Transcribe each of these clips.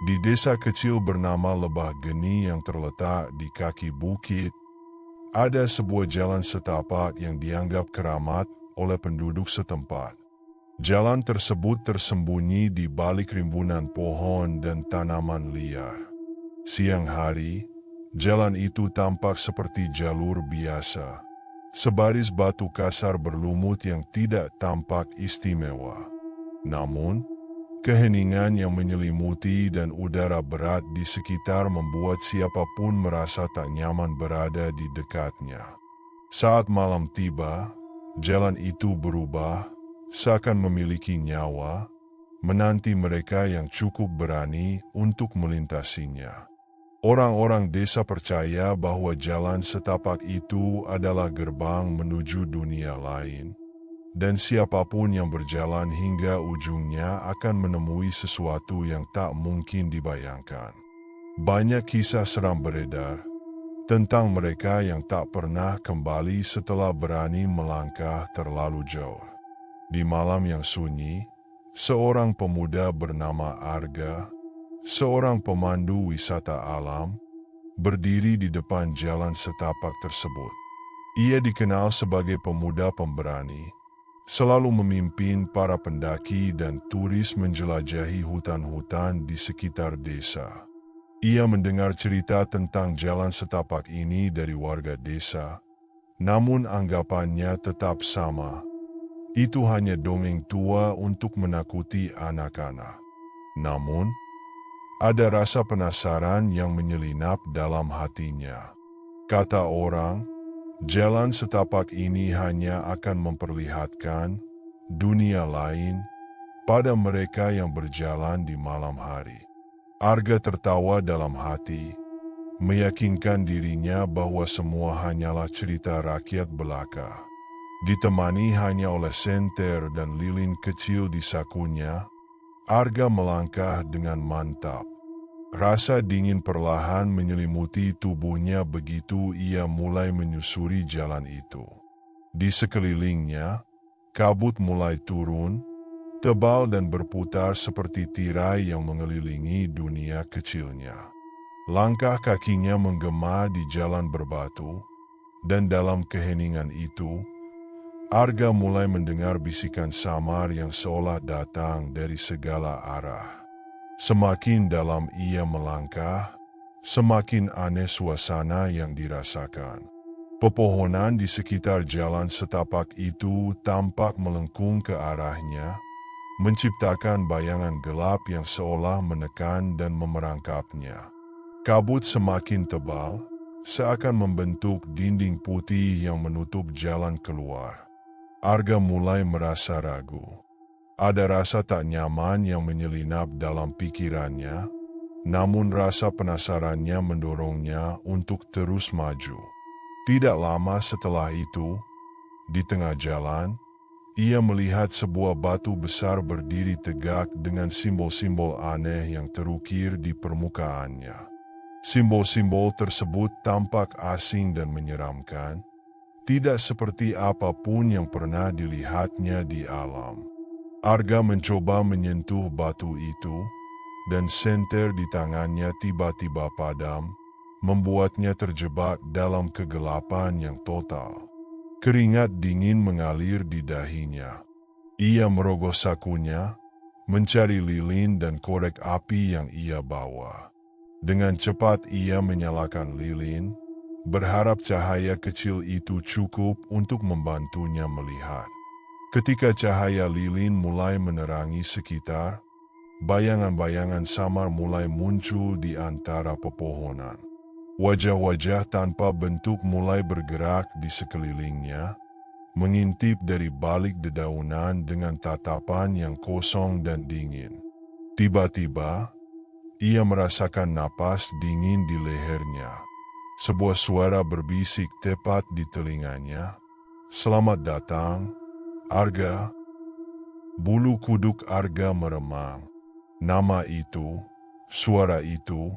Di desa kecil bernama Lebah Geni yang terletak di kaki bukit, ada sebuah jalan setapak yang dianggap keramat oleh penduduk setempat. Jalan tersebut tersembunyi di balik rimbunan pohon dan tanaman liar. Siang hari, jalan itu tampak seperti jalur biasa. Sebaris batu kasar berlumut yang tidak tampak istimewa. Namun, keheningan yang menyelimuti dan udara berat di sekitar membuat siapapun merasa tak nyaman berada di dekatnya. Saat malam tiba, jalan itu berubah, seakan memiliki nyawa, menanti mereka yang cukup berani untuk melintasinya. Orang-orang desa percaya bahwa jalan setapak itu adalah gerbang menuju dunia lain, dan siapapun yang berjalan hingga ujungnya akan menemui sesuatu yang tak mungkin dibayangkan. Banyak kisah seram beredar tentang mereka yang tak pernah kembali setelah berani melangkah terlalu jauh. Di malam yang sunyi, seorang pemuda bernama Arga, seorang pemandu wisata alam, berdiri di depan jalan setapak tersebut. Ia dikenal sebagai pemuda pemberani, selalu memimpin para pendaki dan turis menjelajahi hutan-hutan di sekitar desa. Ia mendengar cerita tentang jalan setapak ini dari warga desa, namun anggapannya tetap sama. Itu hanya dongeng tua untuk menakuti anak-anak. Namun, ada rasa penasaran yang menyelinap dalam hatinya. Kata orang, jalan setapak ini hanya akan memperlihatkan dunia lain pada mereka yang berjalan di malam hari. Arga tertawa dalam hati, meyakinkan dirinya bahwa semua hanyalah cerita rakyat belaka. Ditemani hanya oleh senter dan lilin kecil di sakunya, Arga melangkah dengan mantap. Rasa dingin perlahan menyelimuti tubuhnya begitu ia mulai menyusuri jalan itu. Di sekelilingnya, kabut mulai turun, tebal dan berputar seperti tirai yang mengelilingi dunia kecilnya. Langkah kakinya menggema di jalan berbatu, dan dalam keheningan itu, Arga mulai mendengar bisikan samar yang seolah datang dari segala arah. Semakin dalam ia melangkah, semakin aneh suasana yang dirasakan. Pepohonan di sekitar jalan setapak itu tampak melengkung ke arahnya, menciptakan bayangan gelap yang seolah menekan dan memerangkapnya. Kabut semakin tebal, seakan membentuk dinding putih yang menutup jalan keluar. Arga mulai merasa ragu. Ada rasa tak nyaman yang menyelinap dalam pikirannya, namun rasa penasarannya mendorongnya untuk terus maju. Tidak lama setelah itu, di tengah jalan, ia melihat sebuah batu besar berdiri tegak dengan simbol-simbol aneh yang terukir di permukaannya. Simbol-simbol tersebut tampak asing dan menyeramkan, tidak seperti apapun yang pernah dilihatnya di alam. Arga mencoba menyentuh batu itu, dan senter di tangannya tiba-tiba padam, membuatnya terjebak dalam kegelapan yang total. Keringat dingin mengalir di dahinya. Ia merogoh sakunya, mencari lilin dan korek api yang ia bawa. Dengan cepat ia menyalakan lilin, berharap cahaya kecil itu cukup untuk membantunya melihat. Ketika cahaya lilin mulai menerangi sekitar, bayangan-bayangan samar mulai muncul di antara pepohonan. Wajah-wajah tanpa bentuk mulai bergerak di sekelilingnya, mengintip dari balik dedaunan dengan tatapan yang kosong dan dingin. Tiba-tiba, ia merasakan napas dingin di lehernya. Sebuah suara berbisik tepat di telinganya. "Selamat datang, Arga." Bulu kuduk Arga meremang. Nama itu, suara itu,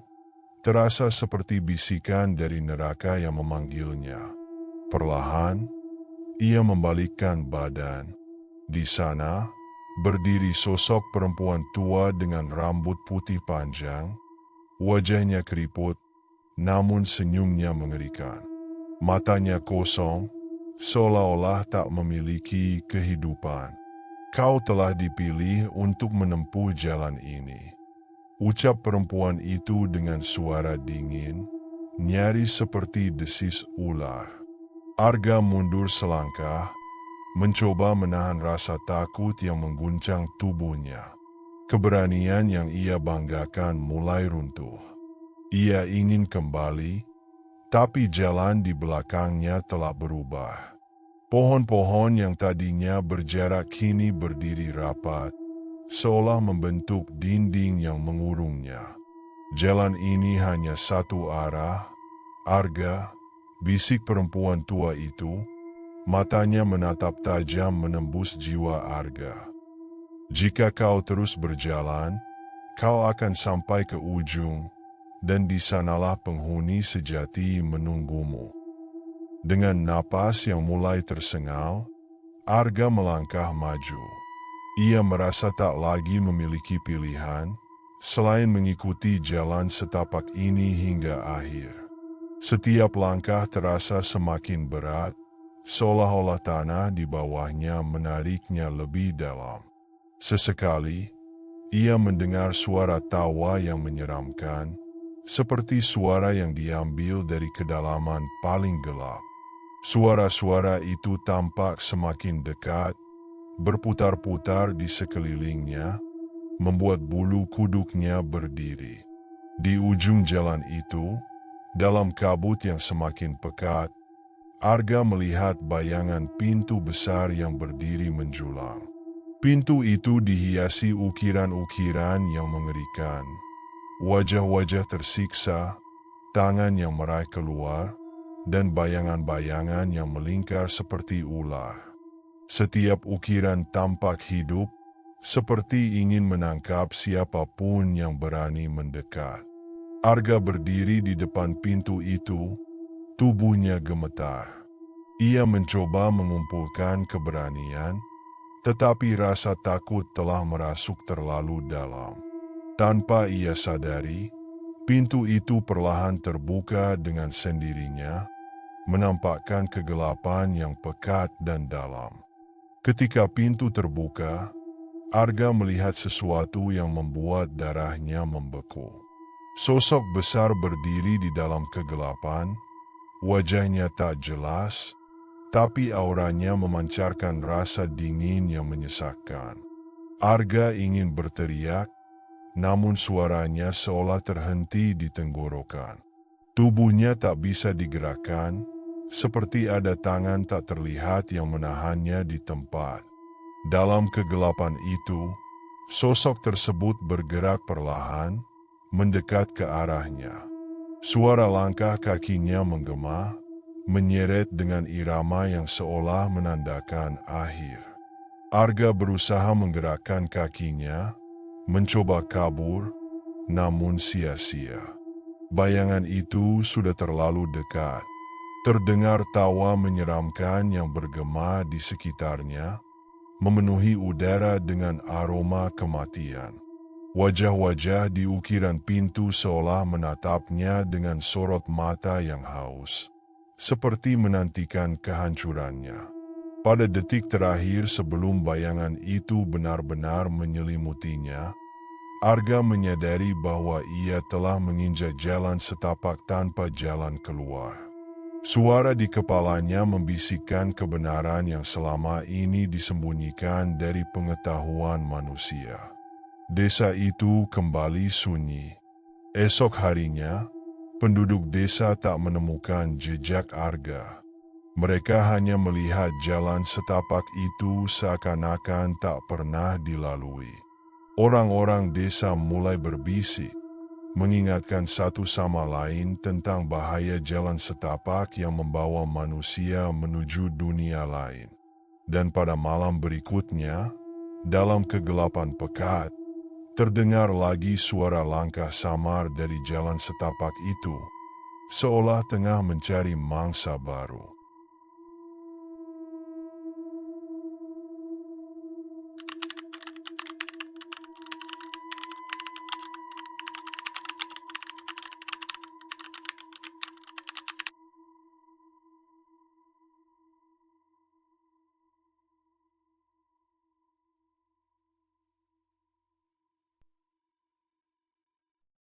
terasa seperti bisikan dari neraka yang memanggilnya. Perlahan, ia membalikkan badan. Di sana, berdiri sosok perempuan tua dengan rambut putih panjang, wajahnya keriput, namun senyumnya mengerikan. Matanya kosong, seolah-olah tak memiliki kehidupan. Kau telah dipilih untuk menempuh jalan ini, ucap perempuan itu dengan suara dingin, nyaris seperti desis ular. Arga mundur selangkah, mencoba menahan rasa takut yang mengguncang tubuhnya. Keberanian yang ia banggakan mulai runtuh. Ia ingin kembali, tapi jalan di belakangnya telah berubah. Pohon-pohon yang tadinya berjarak kini berdiri rapat, seolah membentuk dinding yang mengurungnya. Jalan ini hanya satu arah, Arga, bisik perempuan tua itu, matanya menatap tajam menembus jiwa Arga. Jika kau terus berjalan, kau akan sampai ke ujung, dan di sanalah penghuni sejati menunggumu. Dengan napas yang mulai tersengal, Arga melangkah maju. Ia merasa tak lagi memiliki pilihan, selain mengikuti jalan setapak ini hingga akhir. Setiap langkah terasa semakin berat, seolah-olah tanah di bawahnya menariknya lebih dalam. Sesekali, ia mendengar suara tawa yang menyeramkan, seperti suara yang diambil dari kedalaman paling gelap. Suara-suara itu tampak semakin dekat, berputar-putar di sekelilingnya, membuat bulu kuduknya berdiri. Di ujung jalan itu, dalam kabut yang semakin pekat, Arga melihat bayangan pintu besar yang berdiri menjulang. Pintu itu dihiasi ukiran-ukiran yang mengerikan. Wajah-wajah tersiksa, tangan yang meraih keluar, dan bayangan-bayangan yang melingkar seperti ular. Setiap ukiran tampak hidup, seperti ingin menangkap siapapun yang berani mendekat. Arga berdiri di depan pintu itu, tubuhnya gemetar. Ia mencoba mengumpulkan keberanian, tetapi rasa takut telah merasuk terlalu dalam. Tanpa ia sadari, pintu itu perlahan terbuka dengan sendirinya, menampakkan kegelapan yang pekat dan dalam. Ketika pintu terbuka, Arga melihat sesuatu yang membuat darahnya membeku. Sosok besar berdiri di dalam kegelapan, wajahnya tak jelas, tapi auranya memancarkan rasa dingin yang menyesakkan. Arga ingin berteriak, namun suaranya seolah terhenti di tenggorokan. Tubuhnya tak bisa digerakkan, seperti ada tangan tak terlihat yang menahannya di tempat. Dalam kegelapan itu, sosok tersebut bergerak perlahan, mendekat ke arahnya. Suara langkah kakinya menggema, menyeret dengan irama yang seolah menandakan akhir. Arga berusaha menggerakkan kakinya, mencoba kabur, namun sia-sia. Bayangan itu sudah terlalu dekat. Terdengar tawa menyeramkan yang bergema di sekitarnya, memenuhi udara dengan aroma kematian. Wajah-wajah di ukiran pintu seolah menatapnya dengan sorot mata yang haus, seperti menantikan kehancurannya. Pada detik terakhir sebelum bayangan itu benar-benar menyelimutinya, Arga menyadari bahwa ia telah menginjak jalan setapak tanpa jalan keluar. Suara di kepalanya membisikkan kebenaran yang selama ini disembunyikan dari pengetahuan manusia. Desa itu kembali sunyi. Esok harinya, penduduk desa tak menemukan jejak Arga. Mereka hanya melihat jalan setapak itu seakan-akan tak pernah dilalui. Orang-orang desa mulai berbisik, mengingatkan satu sama lain tentang bahaya jalan setapak yang membawa manusia menuju dunia lain. Dan pada malam berikutnya, dalam kegelapan pekat, terdengar lagi suara langkah samar dari jalan setapak itu, seolah tengah mencari mangsa baru.